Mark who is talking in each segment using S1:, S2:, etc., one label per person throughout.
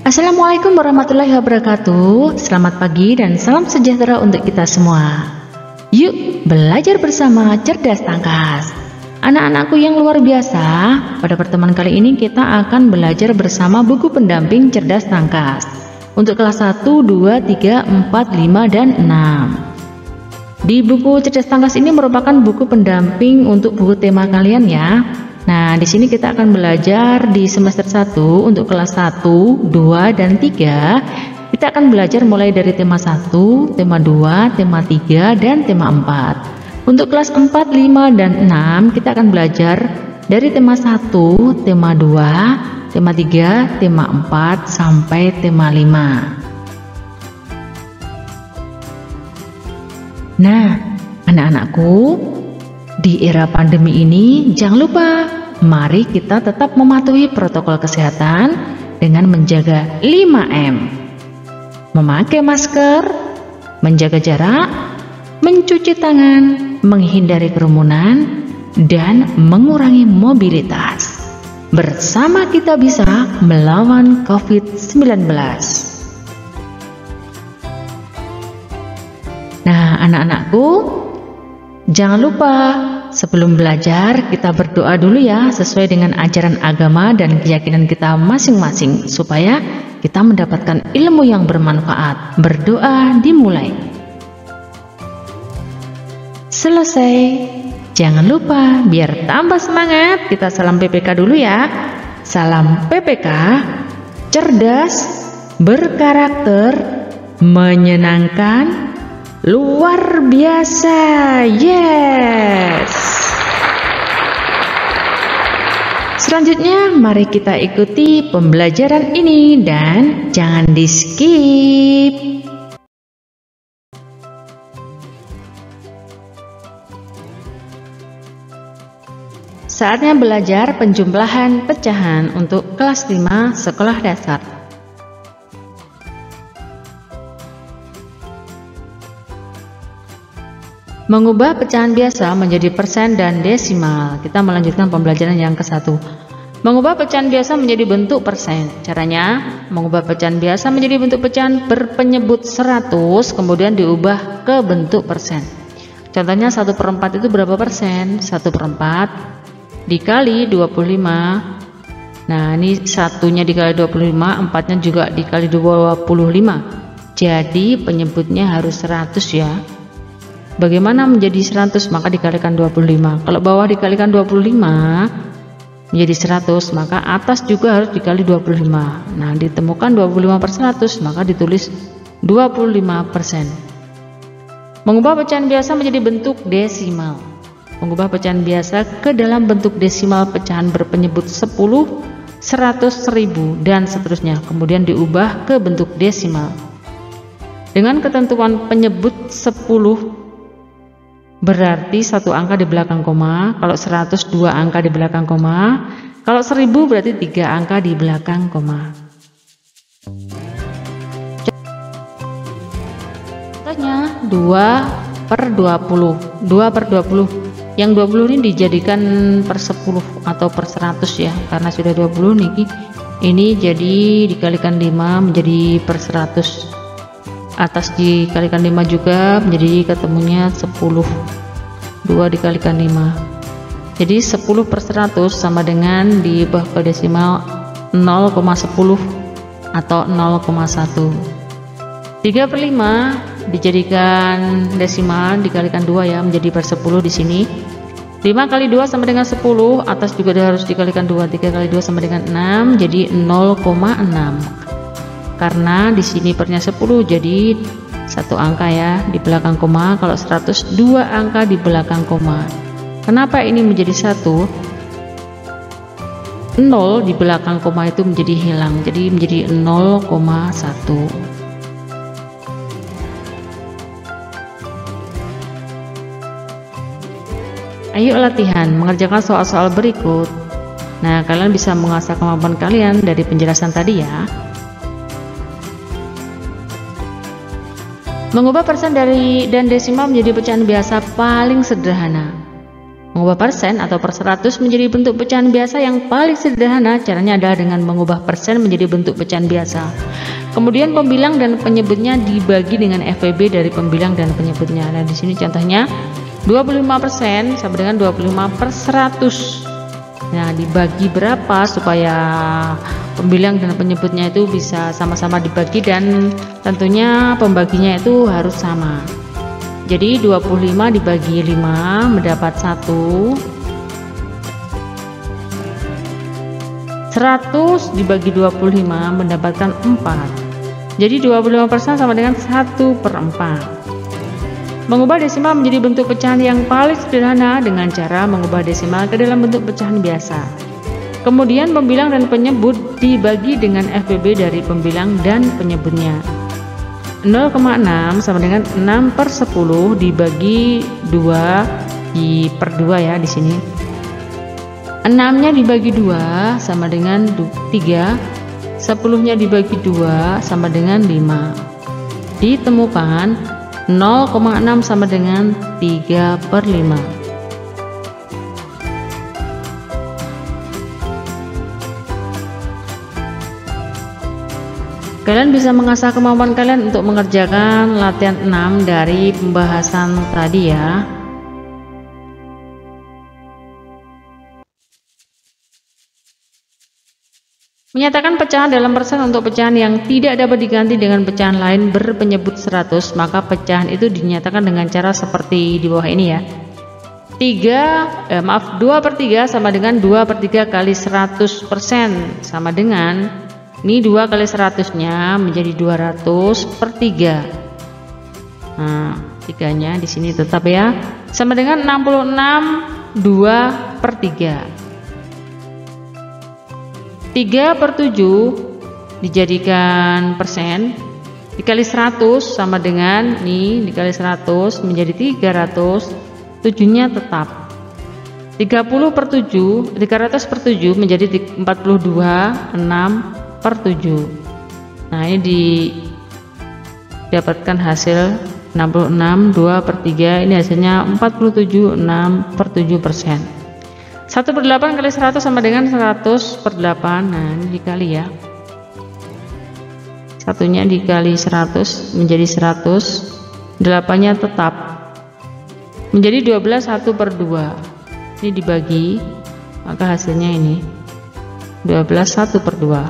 S1: Assalamualaikum warahmatullahi wabarakatuh. Selamat pagi dan salam sejahtera untuk kita semua. Yuk belajar bersama Cerdas Tangkas. Anak-anakku yang luar biasa, pada pertemuan kali ini kita akan belajar bersama buku pendamping Cerdas Tangkas untuk kelas 1, 2, 3, 4, 5, dan 6. Di buku Cerdas Tangkas ini merupakan buku pendamping untuk buku tema kalian ya. Nah, di sini kita akan belajar di semester 1 untuk kelas 1, 2, dan 3. Kita akan belajar mulai dari tema 1, tema 2, tema 3, dan tema 4. Untuk kelas 4, 5, dan 6 kita akan belajar dari tema 1, tema 2, tema 3, tema 4, sampai tema 5. Nah, anak-anakku, di era pandemi ini jangan lupa, mari kita tetap mematuhi protokol kesehatan dengan menjaga 5M. Memakai masker, menjaga jarak, mencuci tangan, menghindari kerumunan, dan mengurangi mobilitas. Bersama kita bisa melawan COVID-19. Nah, anak-anakku, jangan lupa sebelum belajar kita berdoa dulu ya, sesuai dengan ajaran agama dan keyakinan kita masing-masing, supaya kita mendapatkan ilmu yang bermanfaat. Berdoa dimulai. Selesai. Jangan lupa, biar tambah semangat, kita salam PPK dulu ya. Salam PPK, cerdas, berkarakter, menyenangkan, luar biasa. Yes. Selanjutnya mari kita ikuti pembelajaran ini dan jangan di skip. Saatnya belajar penjumlahan pecahan untuk kelas 5 sekolah dasar. Mengubah pecahan biasa menjadi persen dan desimal. Kita melanjutkan pembelajaran yang ke-1. Mengubah pecahan biasa menjadi bentuk persen. Caranya, mengubah pecahan biasa menjadi bentuk pecahan berpenyebut 100, kemudian diubah ke bentuk persen. Contohnya 1/4 itu berapa persen? 1/4 dikali 25. Nah, ini satunya dikali 25, empatnya juga dikali 25. Jadi penyebutnya harus 100 ya. Bagaimana menjadi 100? Maka dikalikan 25. Kalau bawah dikalikan 25 menjadi 100, maka atas juga harus dikali 25. Nah, ditemukan 25/100, maka ditulis 25%. Mengubah pecahan biasa menjadi bentuk desimal. Mengubah pecahan biasa ke dalam bentuk desimal pecahan berpenyebut 10, 100, 1000, dan seterusnya. Kemudian diubah ke bentuk desimal. Dengan ketentuan penyebut 10 berarti satu angka di belakang koma, kalau 100 2 angka di belakang koma, kalau 1000 berarti 3 angka di belakang koma. Contohnya 2/20. 2/20. Yang 20 ini dijadikan per 10 atau per 100 ya, karena sudah 20 nih. Ini jadi dikalikan 5 menjadi per 100. Atas dikalikan 5 juga menjadi ketemunya 10. 2 dikalikan 5. Jadi 10/100 sama dengan diubah ke desimal 0,10 atau 0,1. 3/5 dijadikan desimal dikalikan 2 ya, menjadi per 10 di sini. 5 kali 2 sama dengan 10, atas juga harus dikalikan 2. 3 kali 2 sama dengan 6, jadi 0,6. Karena di sini pernya 10, jadi satu angka ya di belakang koma. Kalau 100 2 angka di belakang koma. Kenapa ini menjadi 1? 0 di belakang koma itu menjadi hilang, jadi menjadi 0,1. Ayo latihan mengerjakan soal-soal berikut. Nah, kalian bisa mengasah kemampuan kalian dari penjelasan tadi ya. Mengubah persen dan desimal menjadi pecahan biasa paling sederhana. Mengubah persen atau per 100 menjadi bentuk pecahan biasa yang paling sederhana caranya adalah dengan mengubah persen menjadi bentuk pecahan biasa. Kemudian pembilang dan penyebutnya dibagi dengan FPB dari pembilang dan penyebutnya. Nah, di sini contohnya 25% sama dengan 25 per 100. Nah, dibagi berapa supaya pembilang dan penyebutnya itu bisa sama-sama dibagi, dan tentunya pembaginya itu harus sama. Jadi 25 dibagi 5 mendapat 1. 100 dibagi 25 mendapatkan 4. Jadi 25% sama dengan 1/4. Mengubah desimal menjadi bentuk pecahan yang paling sederhana dengan cara mengubah desimal ke dalam bentuk pecahan biasa. Kemudian pembilang dan penyebut dibagi dengan FPB dari pembilang dan penyebutnya. 0,6 sama dengan 6/10 dibagi 2 per 2 ya di sini. 6-nya dibagi 2 sama dengan 3. 10-nya dibagi 2 sama dengan 5. Ditemukan 0,6 sama dengan 3/5. Kalian bisa mengasah kemampuan kalian untuk mengerjakan latihan 6 dari pembahasan tadi ya. Menyatakan pecahan dalam persen untuk pecahan yang tidak dapat diganti dengan pecahan lain berpenyebut 100, maka pecahan itu dinyatakan dengan cara seperti di bawah ini ya. 2/3 sama dengan 2/3 kali 100% sama dengan, ini 2 kali 100-nya menjadi 200/3. Nah, 3-nya di sini tetap ya. Sama dengan 66 2/3. 3/7 dijadikan persen dikali 100 sama dengan nih dikali 100 menjadi 300, 7-nya tetap. 300/7 menjadi 42 6/7. Nah, ini didapatkan hasil 66 2/3, ini hasilnya 47 6/7%. 1/8 kali 100 sama dengan 100/8. Nah, ini dikali ya. Satunya dikali 100 menjadi 100. 8-nya tetap menjadi 12 1/2. Ini dibagi, maka hasilnya ini 12 1/2.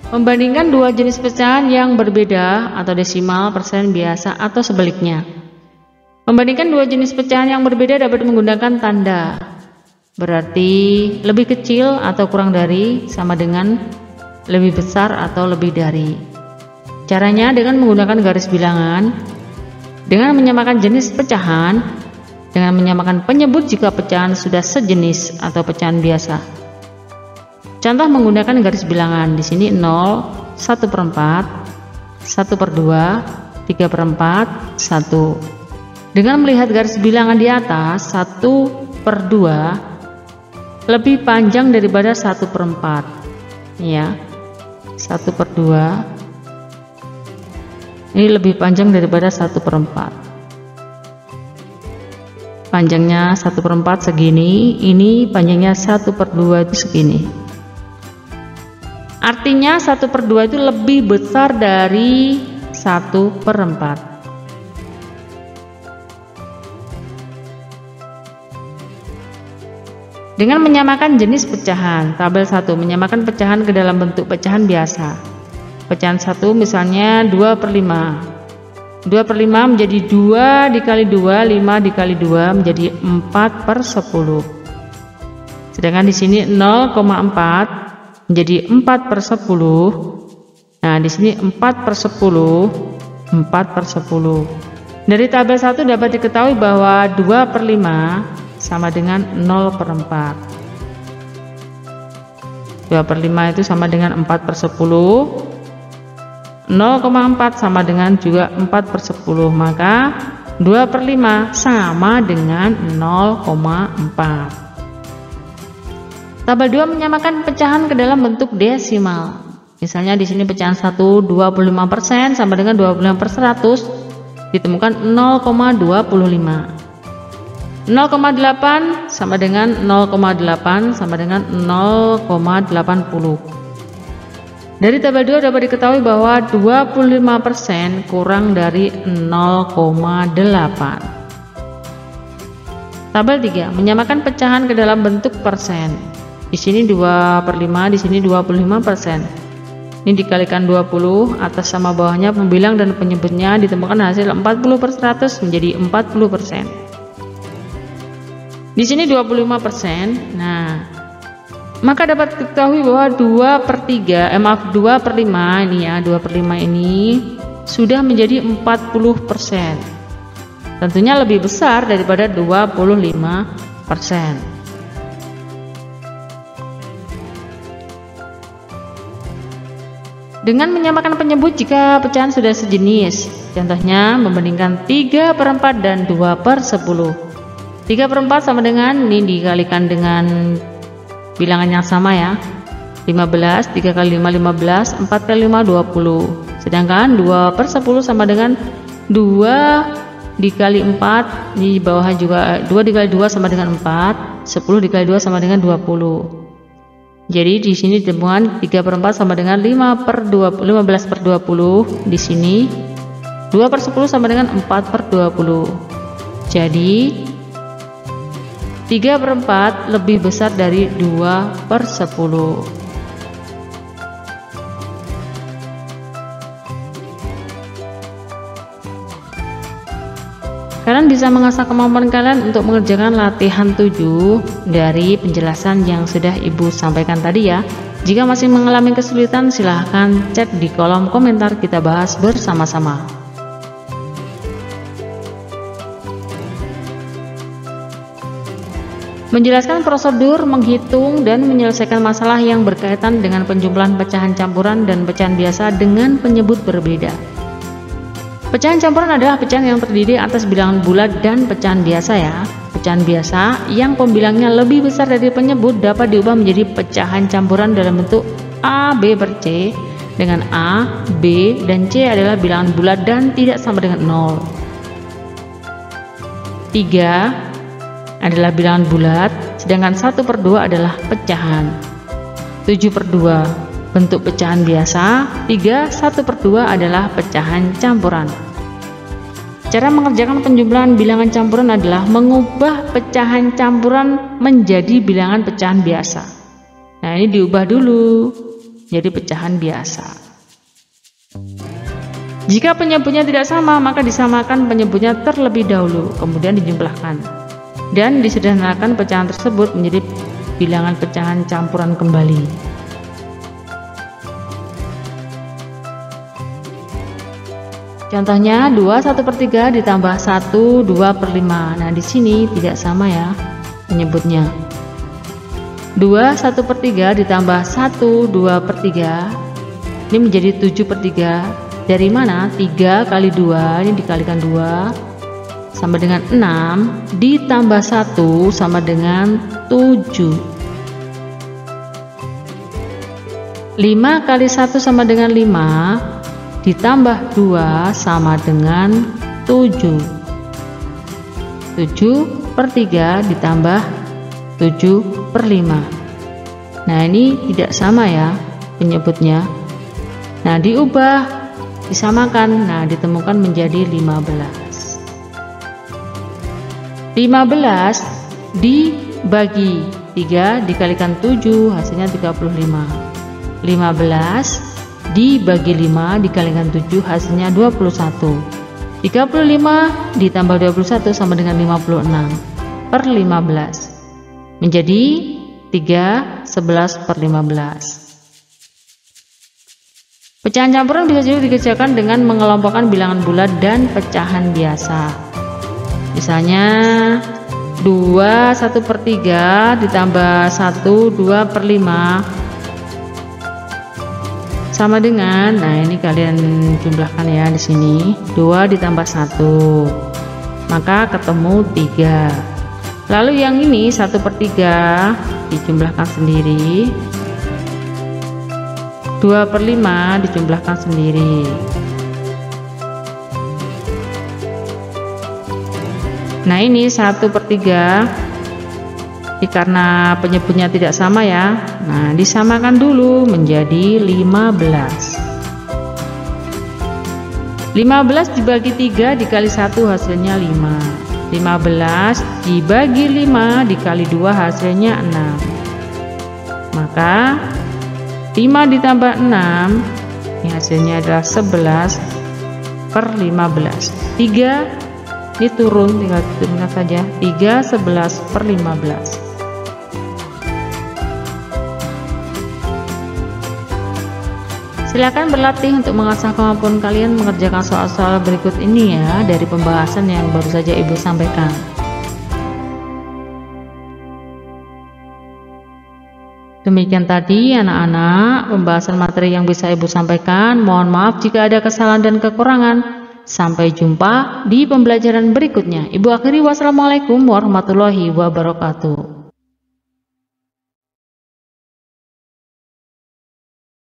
S1: Membandingkan dua jenis pecahan yang berbeda atau desimal, persen, biasa, atau sebaliknya. Membandingkan dua jenis pecahan yang berbeda dapat menggunakan tanda. Berarti lebih kecil atau kurang dari, sama dengan lebih besar atau lebih dari. Caranya dengan menggunakan garis bilangan, dengan menyamakan jenis pecahan, dengan menyamakan penyebut jika pecahan sudah sejenis atau pecahan biasa. Contoh menggunakan garis bilangan, di sini 0, 1/4, 1/2, 3/4, 1. Dengan melihat garis bilangan di atas, 1/2 lebih panjang daripada 1/4. Ya, 1/2 ini lebih panjang daripada 1/4. Panjangnya 1/4 segini, ini panjangnya 1/2 itu segini. Artinya 1/2 itu lebih besar dari 1/4. Dengan menyamakan jenis pecahan, tabel 1 menyamakan pecahan ke dalam bentuk pecahan biasa. Pecahan 1 misalnya 2/5. 2/5 menjadi 2 dikali 2, 5 dikali 2 menjadi 4/10. Sedangkan di sini 0,4 menjadi 4/10. Nah, di sini 4/10, 4/10. Dari tabel 1 dapat diketahui bahwa 2/5 sama dengan 0/4. 2/5 itu sama dengan 4/10. 0,4 sama dengan juga 4/10, maka 2/5 sama dengan 0,4. Tabel 2 menyamakan pecahan ke dalam bentuk desimal. Misalnya di sini pecahan 1 25% sama dengan 25/100, ditemukan 0,25. 0,8 sama dengan 0,8 sama dengan 0,80. Dari tabel 2 dapat diketahui bahwa 25% kurang dari 0,8. Tabel 3 menyamakan pecahan ke dalam bentuk persen. Di sini 2/5, di sini 25%. Ini dikalikan 20, atas sama bawahnya pembilang dan penyebutnya, ditemukan hasil 40/100 menjadi 40%. Di sini 25%. Nah, maka dapat diketahui bahwa 2/5 ini ya, 2/5 ini sudah menjadi 40%. Tentunya lebih besar daripada 25%. Dengan menyamakan penyebut jika pecahan sudah sejenis, contohnya membandingkan 3/4 dan 2/10. 3/4 sama dengan, ini dikalikan dengan bilangan yang sama ya, 15, 3 kali 5 15, 4 kali 5 20. Sedangkan 2/10 sama dengan 2 dikali 4, di bawah juga 2 dikali 2 sama dengan 4, 10 dikali 2 sama dengan 20. Jadi di sini ditemukan 3/4 sama dengan 15/20. Di sini 2/10 sama dengan 4/20. Jadi 3/4 lebih besar dari 2/10. Kalian bisa mengasah kemampuan kalian untuk mengerjakan latihan 7 dari penjelasan yang sudah Ibu sampaikan tadi ya. Jika masih mengalami kesulitan, silahkan cek di kolom komentar, kita bahas bersama-sama. Menjelaskan prosedur menghitung dan menyelesaikan masalah yang berkaitan dengan penjumlahan pecahan campuran dan pecahan biasa dengan penyebut berbeda. Pecahan campuran adalah pecahan yang terdiri atas bilangan bulat dan pecahan biasa ya. Pecahan biasa yang pembilangnya lebih besar dari penyebut dapat diubah menjadi pecahan campuran dalam bentuk A, B per C, dengan A, B, dan C adalah bilangan bulat dan tidak sama dengan 0. 3 adalah bilangan bulat, sedangkan 1/2 adalah pecahan. 7/2 bentuk pecahan biasa, 3 1/2 adalah pecahan campuran. Cara mengerjakan penjumlahan bilangan campuran adalah mengubah pecahan campuran menjadi bilangan pecahan biasa. Nah, ini diubah dulu jadi pecahan biasa. Jika penyebutnya tidak sama, maka disamakan penyebutnya terlebih dahulu, kemudian dijumlahkan dan disederhanakan pecahan tersebut menjadi bilangan pecahan campuran kembali. Contohnya 2 1/3 ditambah 1 2/5. Nah, di sini tidak sama ya penyebutnya. 2 1/3 ditambah 1 2/3 ini menjadi 7/3. Dari mana? 3 kali 2 ini dikalikan 2 sama dengan 6, ditambah 1 sama dengan 7. 5 kali 1 sama dengan 5, ditambah 2 sama dengan 7. 7/3 ditambah 7/5. Nah, ini tidak sama ya penyebutnya. Nah, diubah, disamakan. Nah, ditemukan menjadi 15. 15 dibagi 3 dikalikan 7 hasilnya 35. 15 dibagi 5 dikalikan 7 hasilnya 21. 35 ditambah 21 sama dengan 56/15 menjadi 3 11/15. Pecahan campuran bisa juga dikerjakan dengan mengelompokkan bilangan bulat dan pecahan biasa. Misalnya 2 1/3 ditambah 1 2/5 sama dengan, nah ini kalian jumlahkan ya di sini, 2 ditambah 1, maka ketemu 3. Lalu yang ini 1/3 dijumlahkan sendiri. 2/5 dijumlahkan sendiri. Nah ini 1/3, karena penyebutnya tidak sama ya. Nah disamakan dulu menjadi 15. 15 dibagi 3 dikali 1 hasilnya 5. 15 dibagi 5 dikali 2 hasilnya 6. Maka 5 ditambah 6 ini hasilnya adalah 11/15. 3 ini turun, tinggal turunkan saja. 3 11/15. Silakan berlatih untuk mengasah kemampuan kalian mengerjakan soal-soal berikut ini ya, dari pembahasan yang baru saja Ibu sampaikan. Demikian tadi anak-anak pembahasan materi yang bisa Ibu sampaikan. Mohon maaf jika ada kesalahan dan kekurangan. Sampai jumpa di pembelajaran berikutnya. Ibu akhiri, wassalamualaikum warahmatullahi wabarakatuh.